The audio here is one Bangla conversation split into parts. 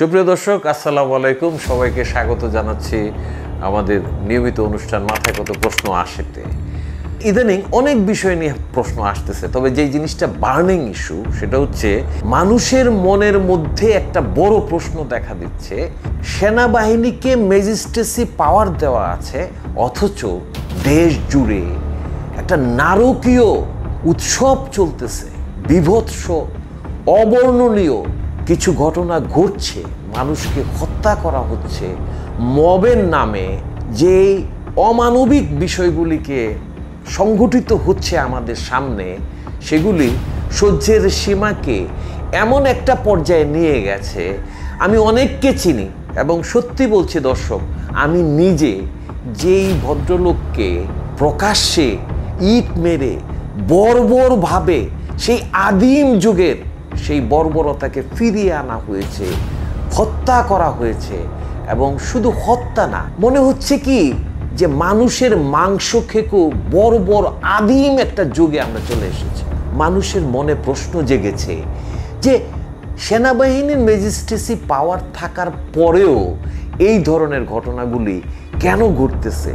সুপ্রিয় দর্শক, আসসালামু আলাইকুম। সবাইকে স্বাগত জানাচ্ছি আমাদের নিয়মিত অনুষ্ঠান মাথায় কত প্রশ্ন আসেতে। ইদানিং অনেক বিষয় নিয়ে প্রশ্ন আসতেছে, তবে যেই জিনিসটা বার্নিং ইস্যু সেটা হচ্ছে মানুষের মনের মধ্যে একটা বড় প্রশ্ন দেখা দিচ্ছে। সেনাবাহিনীকে ম্যাজিস্ট্রেসি পাওয়ার দেওয়া আছে, অথচ দেশ জুড়ে একটা নারকীয় উৎসব চলতেছে, বীভৎস অবর্ণনীয় কিছু ঘটনা ঘটছে, মানুষকে হত্যা করা হচ্ছে মবের নামে। যে অমানবিক বিষয়গুলিকে সংঘটিত হচ্ছে আমাদের সামনে, সেগুলি সহ্যের সীমাকে এমন একটা পর্যায়ে নিয়ে গেছে। আমি অনেককে চিনি এবং সত্যি বলছি দর্শক, আমি নিজে যেই ভদ্রলোককে প্রকাশ্যে ইট মেরে বর্বরভাবে সেই আদিম যুগের সেই বর্বরতাকে ফিরিয়ে আনা হয়েছে, হত্যা করা হয়েছে, এবং শুধু হত্যা না, মনে হচ্ছে কি যে মানুষের মাংস খেকো বর্বর আদিম একটা যুগে আমরা চলে এসেছি। মানুষের মনে প্রশ্ন জেগেছে যে সেনাবাহিনীর ম্যাজিস্ট্রেসি পাওয়ার থাকার পরেও এই ধরনের ঘটনাগুলি কেন ঘটতেছে।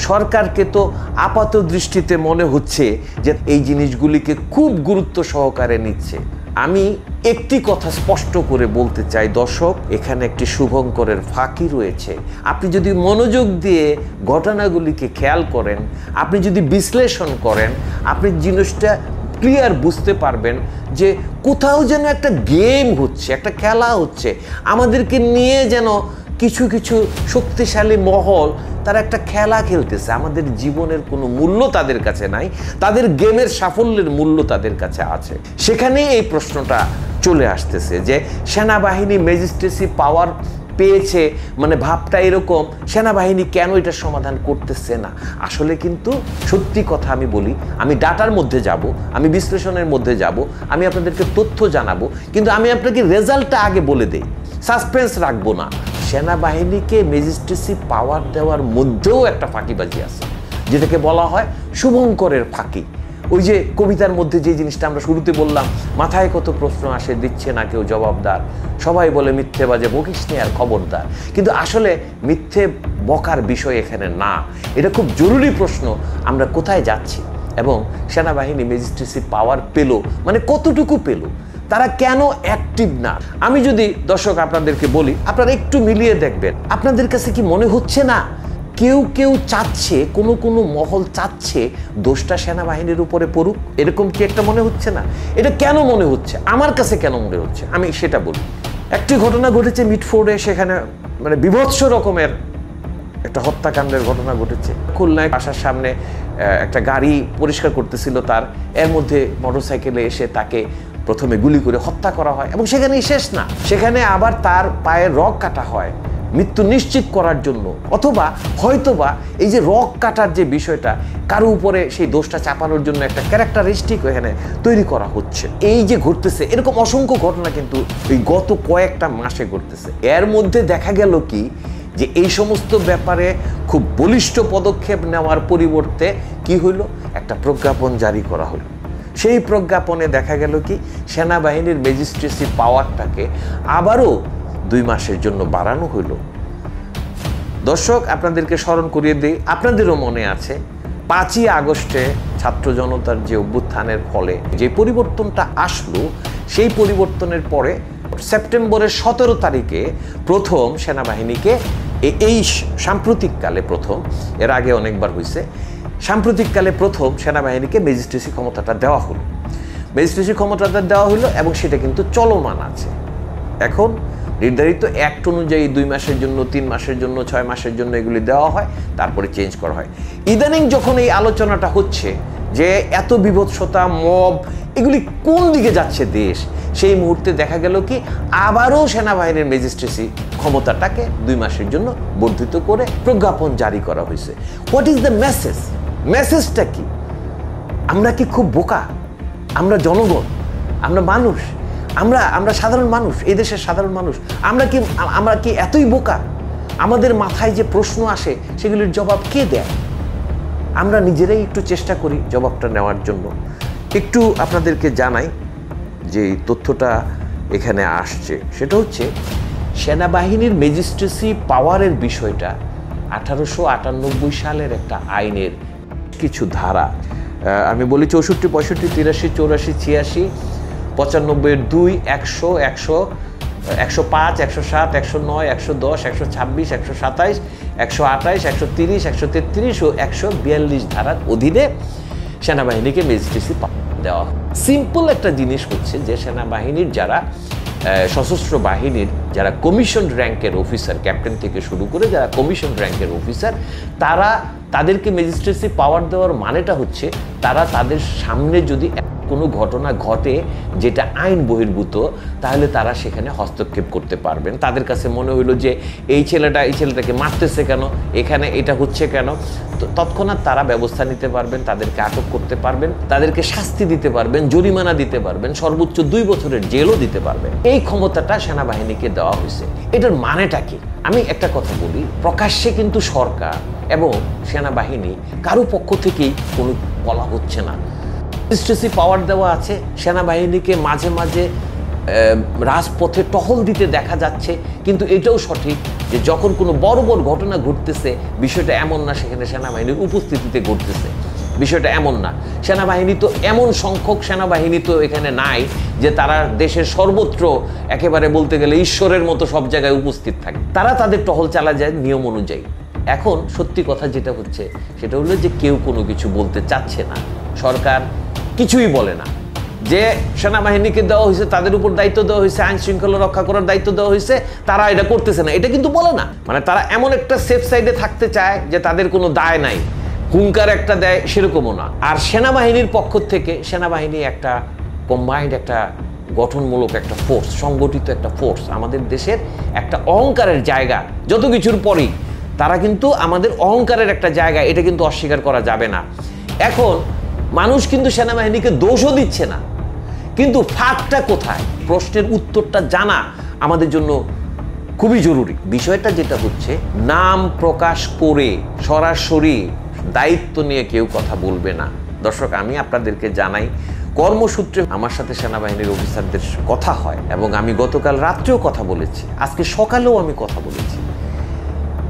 সরকারকে তো আপাত দৃষ্টিতে মনে হচ্ছে যে এই জিনিসগুলিকে খুব গুরুত্ব সহকারে নিচ্ছে। আমি একটি কথা স্পষ্ট করে বলতে চাই দর্শক, এখানে একটি শুভঙ্করের ফাঁকি রয়েছে। আপনি যদি মনোযোগ দিয়ে ঘটনাগুলিকে খেয়াল করেন, আপনি যদি বিশ্লেষণ করেন, আপনি জিনিসটা ক্লিয়ার বুঝতে পারবেন যে কোথাও যেন একটা গেম হচ্ছে, একটা খেলা হচ্ছে। আমাদেরকে নিয়ে যেন কিছু কিছু শক্তিশালী মহল তারা একটা খেলা খেলতেছে। আমাদের জীবনের কোনো মূল্য তাদের কাছে নাই, তাদের গেমের সাফল্যের মূল্য তাদের কাছে আছে। সেখানে এই প্রশ্নটা চলে আসতেছে যে সেনাবাহিনী ম্যাজিস্ট্রেসি পাওয়ার পেয়েছে, মানে ভাবটা এরকম, সেনাবাহিনী কেন এটার সমাধান করতেছে না। আসলে কিন্তু সত্যি কথা আমি বলি, আমি ডাটার মধ্যে যাব, আমি বিশ্লেষণের মধ্যে যাব, আমি আপনাদেরকে তথ্য জানাবো, কিন্তু আমি আপনাকে রেজাল্টটা আগে বলে দেই, সাসপেন্স রাখবো না। সেনাবাহিনীকে ম্যাজিস্ট্রেসি পাওয়ার দেওয়ার মধ্যেও একটা ফাঁকিবাজি আছে, যেটাকে বলা হয় শুভঙ্করের ফাঁকি। ওই যে কবিতার মধ্যে যে জিনিসটা আমরা শুরুতে বললাম, মাথায় কত প্রশ্ন আসে, দিচ্ছে না কেউ জবাবদার, সবাই বলে মিথ্যে বাজে, বকিস নি আর খবরদার। কিন্তু আসলে মিথ্যে বকার বিষয় এখানে না, এটা খুব জরুরি প্রশ্ন, আমরা কোথায় যাচ্ছি এবং সেনাবাহিনী ম্যাজিস্ট্রেসি পাওয়ার পেল, মানে কতটুকু পেল, তারা কেন অ্যাক্টিভ না। আমি যদি দর্শক আপনাদেরকে বলি, আপনারা একটু মিলিয়ে দেখবেন, আপনাদের কাছে কি মনে হচ্ছে না কেউ কেউ চাচ্ছে, কোনো কোনো মহল চাচ্ছে দোষটা সেনাবাহিনীর উপরে পড়ুক? এরকম কি একটা মনে হচ্ছে না? এটা কেন মনে হচ্ছে, আমার কাছে কেন মনে হচ্ছে, আমি সেটা বলি। একটি ঘটনা ঘটেছে মিটফোর্ডে, সেখানে মানে বিভৎস রকমের একটা হত্যাকাণ্ডের ঘটনা ঘটেছে। খুলনায় বাসার সামনে একটা গাড়ি পরিষ্কার করতেছিল, তার এর মধ্যে মোটরসাইকেলে এসে তাকে প্রথমে গুলি করে হত্যা করা হয়, এবং সেখানেই শেষ না, সেখানে আবার তার পায়ের রগ কাটা হয় মৃত্যু নিশ্চিত করার জন্য। অথবা হয়তোবা এই যে রগ কাটার যে বিষয়টা, কারো উপরে সেই দোষটা চাপানোর জন্য একটা ক্যারেক্টারিস্টিক এখানে তৈরি করা হচ্ছে। এই যে ঘটতেছে এরকম অসংখ্য ঘটনা কিন্তু এই গত কয়েকটা মাসে ঘটতেছে। এর মধ্যে দেখা গেল কি যে এই সমস্ত ব্যাপারে খুব বলিষ্ঠ পদক্ষেপ নেওয়ার পরিবর্তে কি হইলো, একটা প্রজ্ঞাপন জারি করা হলো। সেই প্রজ্ঞাপনে দেখা গেল কি সেনাবাহিনীর ম্যাজিস্ট্রেসি পাওয়ারটাকে আবারও 2 মাসের জন্য বাড়ানো হইল। দর্শক আপনাদেরকে স্মরণ করিয়ে দিই, আপনাদেরও মনে আছে 5ই আগস্টে ছাত্র জনতার যে অভ্যুত্থানের ফলে যে পরিবর্তনটা আসলো, সেই পরিবর্তনের পরে সেপ্টেম্বরের 17 তারিখে প্রথম সেনাবাহিনীকে এই সাম্প্রতিককালে প্রথম, এর আগে অনেকবার হয়েছে, সাম্প্রতিককালে প্রথম সেনাবাহিনীকে ম্যাজিস্ট্রেসি ক্ষমতাটা দেওয়া হলো। ম্যাজিস্ট্রেসি ক্ষমতাটা দেওয়া হলো এবং সেটা কিন্তু চলমান আছে। এখন নির্ধারিত অ্যাক্ট অনুযায়ী 2 মাসের জন্য, 3 মাসের জন্য, 6 মাসের জন্য এগুলি দেওয়া হয়, তারপরে চেঞ্জ করা হয়। ইদানিং যখন এই আলোচনাটা হচ্ছে যে এত বিভৎসতা, মব, এগুলি কোন দিকে যাচ্ছে দেশ, সেই মুহূর্তে দেখা গেল কি আবারও সেনাবাহিনীর ম্যাজিস্ট্রেসি ক্ষমতাটাকে 2 মাসের জন্য বর্ধিত করে প্রজ্ঞাপন জারি করা হয়েছে। What is the message? মেসেজটা কি? আমরা কি খুব বোকা? আমরা জনগণ, আমরা মানুষ, আমরা সাধারণ মানুষ, এই দেশের সাধারণ মানুষ, আমরা কি এতই বোকা? আমাদের মাথায় যে প্রশ্ন আসে সেগুলির জবাব কে দেয়? আমরা নিজেরাই একটু চেষ্টা করি জবাবটা নেওয়ার জন্য। একটু আপনাদেরকে জানাই যে তথ্যটা এখানে আসছে, সেটা হচ্ছে সেনাবাহিনীর ম্যাজিস্ট্রেসি পাওয়ারের বিষয়টা 1898 সালের একটা আইনের কিছু ধারা, আমি বলি 64, 65, 83, 84, 86, 95, 2, 100, 100, 105, 107, 109, 110, 126, 127, 128, 130, 133 ও 142 ধারার অধীনে সেনাবাহিনীকে ম্যাজিস্ট্রেসি দেওয়া। সিম্পল একটা জিনিস হচ্ছে যে সেনাবাহিনীর যারা সশস্ত্র বাহিনীর যারা কমিশন র্যাঙ্কের অফিসার, ক্যাপ্টেন থেকে শুরু করে যারা কমিশন র্যাঙ্কের অফিসার, তাদেরকে ম্যাজিস্ট্রেসি পাওয়ার দেওয়ার মানেটা হচ্ছে তারা তাদের সামনে যদি কোনো ঘটনা ঘটে যেটা আইন বহির্ভূত, তাহলে তারা সেখানে হস্তক্ষেপ করতে পারবেন। তাদের কাছে মনে হইলো যে এই ছেলেটাকে মারতেছে কেন, এখানে এটা হচ্ছে কেন, তো তৎক্ষণাৎ তারা ব্যবস্থা নিতে পারবেন, তাদেরকে আটক করতে পারবেন, তাদেরকে শাস্তি দিতে পারবেন, জরিমানা দিতে পারবেন, সর্বোচ্চ 2 বছরের জেলও দিতে পারবেন। এই ক্ষমতাটা সেনাবাহিনীকে দেওয়া হয়েছে। এটার মানেটা কি? আমি একটা কথা বলি, প্রকাশ্যে কিন্তু সরকার এবং সেনাবাহিনী কারো পক্ষ থেকেই কোনো বলা হচ্ছে না। ম্যাজিস্ট্রেসি পাওয়ার দেওয়া আছে, সেনাবাহিনীকে মাঝে মাঝে রাজপথে টহল দিতে দেখা যাচ্ছে, কিন্তু এটাও সঠিক যে যখন কোনো বড় বড় ঘটনা ঘটতেছে বিষয়টা এমন না সেখানে সেনাবাহিনীর উপস্থিতিতে ঘটতেছে, বিষয়টা এমন না। সেনাবাহিনী তো এমন সংখ্যক সেনাবাহিনী তো এখানে নাই যে তারা দেশের সর্বত্র একেবারে বলতে গেলে ঈশ্বরের মতো সব জায়গায় উপস্থিত থাকে। তারা তাদের টহল চালা যায় নিয়ম অনুযায়ী। এখন সত্যি কথা যেটা হচ্ছে সেটা হলো যে কেউ কোনো কিছু বলতে চাচ্ছে না, সরকার কিছুই বলে না। যে সেনাবাহিনীকে দেওয়া হয়েছে, তাদের উপর দায়িত্ব দেওয়া হয়েছে, আইন শৃঙ্খলা রক্ষা করার দায়িত্ব দেওয়া হয়েছে, তারা এটা করতেছে না, এটা কিন্তু বলে না। মানে তারা এমন একটা সেফ সাইডে থাকতে চায় যে তাদের কোনো দায় নাই, হুঙ্কার একটা দেয় সেরকমও না। আর সেনাবাহিনীর পক্ষ থেকে সেনাবাহিনী একটা কম্বাইন্ড একটা গঠনমূলক একটা ফোর্স, সংগঠিত একটা ফোর্স, আমাদের দেশের একটা অহংকারের জায়গা। যত কিছুর পরেই তারা কিন্তু আমাদের অহংকারের একটা জায়গা, এটা কিন্তু অস্বীকার করা যাবে না। এখন মানুষ কিন্তু সেনাবাহিনীকে দোষও দিচ্ছে না, কিন্তু ফাঁকটা কোথায়, প্রশ্নের উত্তরটা জানা আমাদের জন্য খুবই জরুরি। বিষয়টা যেটা হচ্ছে, নাম প্রকাশ করে সরাসরি দায়িত্ব নিয়ে কেউ কথা বলবে না। দর্শক, আমি আপনাদেরকে জানাই, কর্মসূত্রে আমার সাথে সেনাবাহিনীর অফিসারদের কথা হয় এবং আমি গতকাল রাত্রেও কথা বলেছি, আজকে সকালেও আমি কথা বলেছি।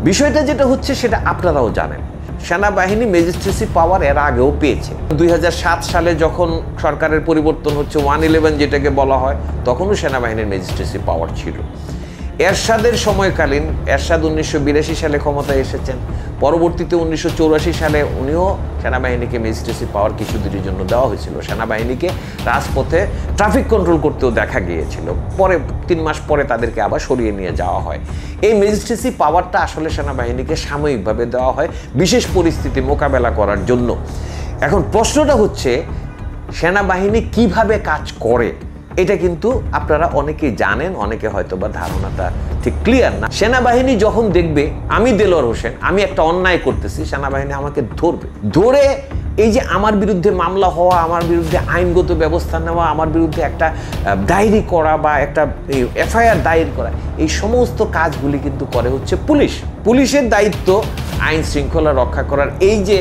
বিষয়টা যেটা হচ্ছে সেটা আপনারাও জানেন, সেনাবাহিনী ম্যাজিস্ট্রেসি পাওয়ার এর আগেও পেয়েছে। 2007 সালে যখন সরকারের পরিবর্তন হচ্ছে, 111 যেটাকে বলা হয়, তখনও সেনাবাহিনীর ম্যাজিস্ট্রেসি পাওয়ার ছিল। এরশাদের সময়কালীন, এরশাদ 1982 সালে ক্ষমতায় এসেছেন, পরবর্তীতে 1984 সালে উনিও সেনাবাহিনীকে ম্যাজিস্ট্রেসি পাওয়ার কিছুদিনের জন্য দেওয়া হয়েছিল। সেনাবাহিনীকে রাজপথে ট্রাফিক কন্ট্রোল করতেও দেখা গিয়েছিল, পরে 3 মাস পরে তাদেরকে আবার সরিয়ে নিয়ে যাওয়া হয়। এই ম্যাজিস্ট্রেসি পাওয়ারটা আসলে সেনাবাহিনীকে সাময়িকভাবে দেওয়া হয় বিশেষ পরিস্থিতি মোকাবেলা করার জন্য। এখন প্রশ্নটা হচ্ছে, সেনাবাহিনী কিভাবে কাজ করে এটা কিন্তু আপনারা অনেকেই জানেন, অনেকে হয়তো বা ধারণাটা ঠিক ক্লিয়ার না। সেনাবাহিনী যখন দেখবে আমি দেলোয়ার হোসেন, আমি একটা অন্যায় করতেছি, সেনাবাহিনী আমাকে ধরে এই যে আমার বিরুদ্ধে মামলা হওয়া, আমার বিরুদ্ধে আইনগত ব্যবস্থা নেওয়া, আমার বিরুদ্ধে একটা ডায়েরি করা বা একটা এফআইআর দায়ের করা, এই সমস্ত কাজগুলি কিন্তু করে হচ্ছে পুলিশ। পুলিশের দায়িত্ব আইন শৃঙ্খলা রক্ষা করার এই যে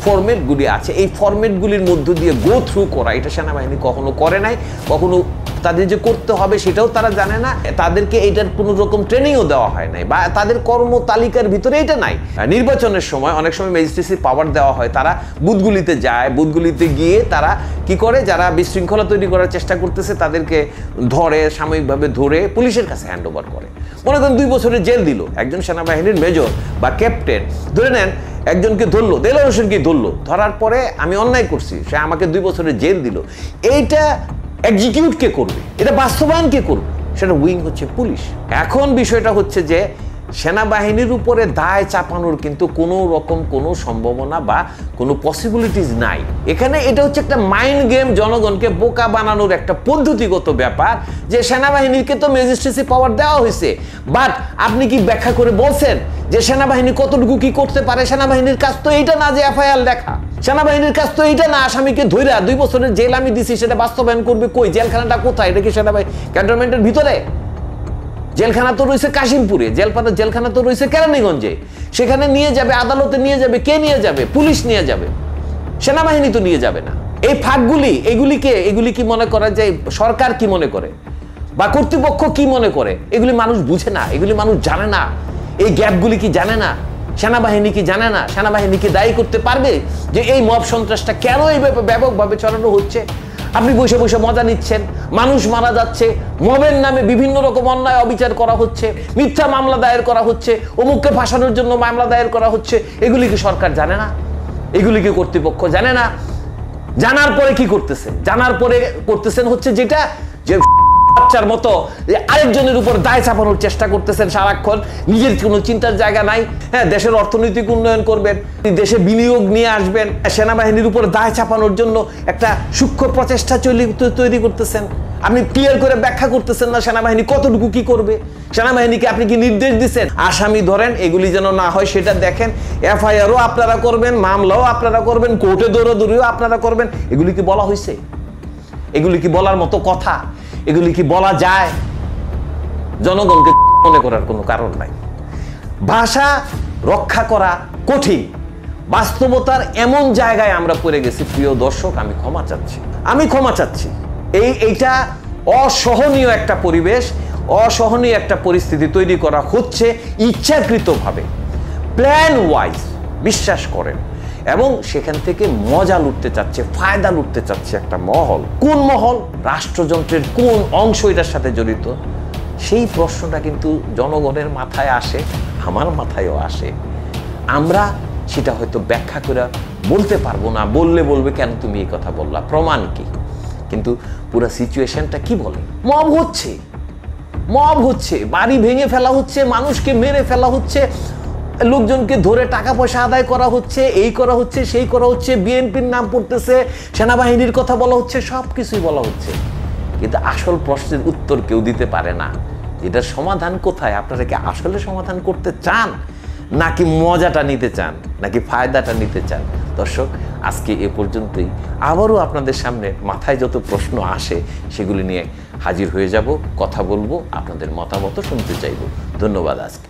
ফরম্যাটগুলি আছে, এই ফরম্যাটগুলির মধ্য দিয়ে গো থ্রু করা, এটা সেনাবাহিনী কখনো করে নাই, কখনো তাদের যে করতে হবে সেটাও তারা জানে না, তাদেরকে এইটার কোনো রকম ট্রেনিংও দেওয়া হয় নাই বা তাদের কর্ম তালিকার ভিতরে এটা নাই। নির্বাচনের সময় অনেক সময় ম্যাজিস্ট্রেসি পাওয়ার দেওয়া হয়, তারা বুথগুলিতে যায়, বুথগুলিতে গিয়ে তারা কি করে, যারা বিশৃঙ্খলা তৈরি করার চেষ্টা করতেছে তাদেরকে ধরে, সাময়িকভাবে ধরে পুলিশের কাছে হ্যান্ড ওভার করে। মনে করেন 2 বছরের জেল দিল একজন সেনাবাহিনীর মেজর বা ক্যাপ্টেন, ধরে নেন একজনকে ধরলো, দেলোয়ার হোসেনকে ধরলো, ধরার পরে আমি অন্যায় করছি, সে আমাকে 2 বছরের জেল দিল। এইটা এক্সিকিউট কে করবে, এটা বাস্তবায়ন কে করবে, সেটা উইং হচ্ছে পুলিশ। এখন বিষয়টা হচ্ছে যে সেনাবাহিনীর উপরে দায় চাপানোর কিন্তু কোনো রকম কোনো সম্ভাবনা বা কোনো পসিবিলিটিস নাই এখানে। এটা হচ্ছে একটা মাইন্ড গেম, জনগণকে বোকা বানানোর একটা পদ্ধতিগত ব্যাপার যে সেনাবাহিনীকে তো ম্যাজিস্ট্রেসি পাওয়ার দেওয়া হয়েছে, বাট আপনি কি ব্যাখ্যা করে বলছেন যে সেনাবাহিনী কতটুকু কি করতে পারে? সেনাবাহিনীর কাজ তো এইটা না যে এফআইআর লেখা, সেনাবাহিনীর কাজ তো এইটা না আসামিকে ধইরা 2 বছরের জেল আমি দিছি সেটা বাস্তবায়ন করবে কই? জেলখানাটা কোথায়? এটা কি সেনাবাহিনী ক্যান্টনমেন্টের ভিতরে? জেলখানা তো রয়েছে কাশিমপুরে, জেলখানা তো রয়েছে কেরানীগঞ্জে, সেখানে নিয়ে যাবে, আদালতে নিয়ে যাবে, কে নিয়ে যাবে? পুলিশ নিয়ে যাবে, সেনাবাহিনী তো নিয়ে যাবে না। এই ফাঁকগুলি এগুলি কি মনে করা যায়? সরকার কি মনে করে? বা কর্তৃপক্ষ কি মনে করে এগুলি মানুষ বুঝে না, এগুলি মানুষ জানে না। এই গ্যাপগুলি কি জানে না? সেনাবাহিনী কি জানে না? সেনাবাহিনীকে দায়ী করতে পারবে যে এই মব সন্ত্রাসটা কেন এইভাবে ব্যাপকভাবে চালানো হচ্ছে? আপনি বসে বসে মজা নিচ্ছেন, মানুষ মারা যাচ্ছে, মবের নামে বিভিন্ন রকম অন্যায় অবিচার করা হচ্ছে, মিথ্যা মামলা দায়ের করা হচ্ছে, অমুককে ফাঁসানোর জন্য মামলা দায়ের করা হচ্ছে। এগুলি কি সরকার জানে না? এগুলি কি কর্তৃপক্ষ জানে না? জানার পরে কি করতেছেন? জানার পরে করতেছেন হচ্ছে যেটা যে বাচ্চার মতো আরেকজনের উপর দায় চাপানোর চেষ্টা করতেছেন সারাক্ষণ। নিজের কোনো চিন্তার জায়গা নাই। হ্যাঁ, দেশের অর্থনৈতিক উন্নয়ন করবেন, দেশে বিনিয়োগ নিয়ে আসবেন, সেনাবাহিনীর উপর দায় চাপানোর জন্য একটা সূক্ষ্ম প্রচেষ্টা তৈরি করতেছেন। আপনি ক্লিয়ার করে ব্যাখ্যা করতেছেন না সেনাবাহিনী কতটুকু কি করবে। সেনাবাহিনীকে আপনি কি নির্দেশ দিচ্ছেন আসামি ধরেন, এগুলি যেন না হয় সেটা দেখেন, এফআইআরও আপনারা করবেন, মামলাও আপনারা করবেন, কোর্টে দৌড়াদৌড়িও আপনারা করবেন। এগুলি কি বলা হয়েছে? এগুলি কি বলার মতো কথা? এগুলি কি বলা যায়? জনগণকে মনে করার কোনো কারণ নাই। ভাষা রক্ষা করা কঠিন। বাস্তবতার এমন জায়গায় আমরা পড়ে গেছি, প্রিয় দর্শক, আমি ক্ষমা চাচ্ছি। এইটা অসহনীয় একটা পরিবেশ, অসহনীয় একটা পরিস্থিতি তৈরি করা হচ্ছে ইচ্ছাকৃতভাবে, প্ল্যান ওয়াইজ, বিশ্বাস করেন। এবং সেখান থেকে মজা লুটতে চাচ্ছে, ফায়দা লুটতে চাচ্ছে একটা মহল। কোন মহল? রাষ্ট্রযন্ত্রের কোন অংশ এটার সাথে জড়িত? সেই প্রশ্নটা কিন্তু জনগণের মাথায় আসে, আমার মাথায়ও আসে। আমরা সেটা হয়তো ব্যাখ্যা করে বলতে পারবো না, বললে বলবে কেন তুমি এই কথা বললা, প্রমাণ কি? কিন্তু পুরো সিচুয়েশনটা কি বলে? মব হচ্ছে, বাড়ি ভেঙে ফেলা হচ্ছে, মানুষকে মেরে ফেলা হচ্ছে, লোকজনকে ধরে টাকা পয়সা আদায় করা হচ্ছে, এই করা হচ্ছে, সেই করা হচ্ছে, বিএনপির নাম পড়তেছে, সেনাবাহিনীর কথা বলা হচ্ছে, সব কিছুই বলা হচ্ছে। কিন্তু আসল প্রশ্নের উত্তর কেউ দিতে পারে না। এটার সমাধান কোথায়? আপনারা কি আসলে সমাধান করতে চান, নাকি মজাটা নিতে চান, নাকি ফায়দাটা নিতে চান? দর্শক, আজকে এ পর্যন্তই। আবারও আপনাদের সামনে মাথায় যত প্রশ্ন আসে সেগুলি নিয়ে হাজির হয়ে যাব, কথা বলবো, আপনাদের মতামত শুনতে চাইব। ধন্যবাদ। আজকে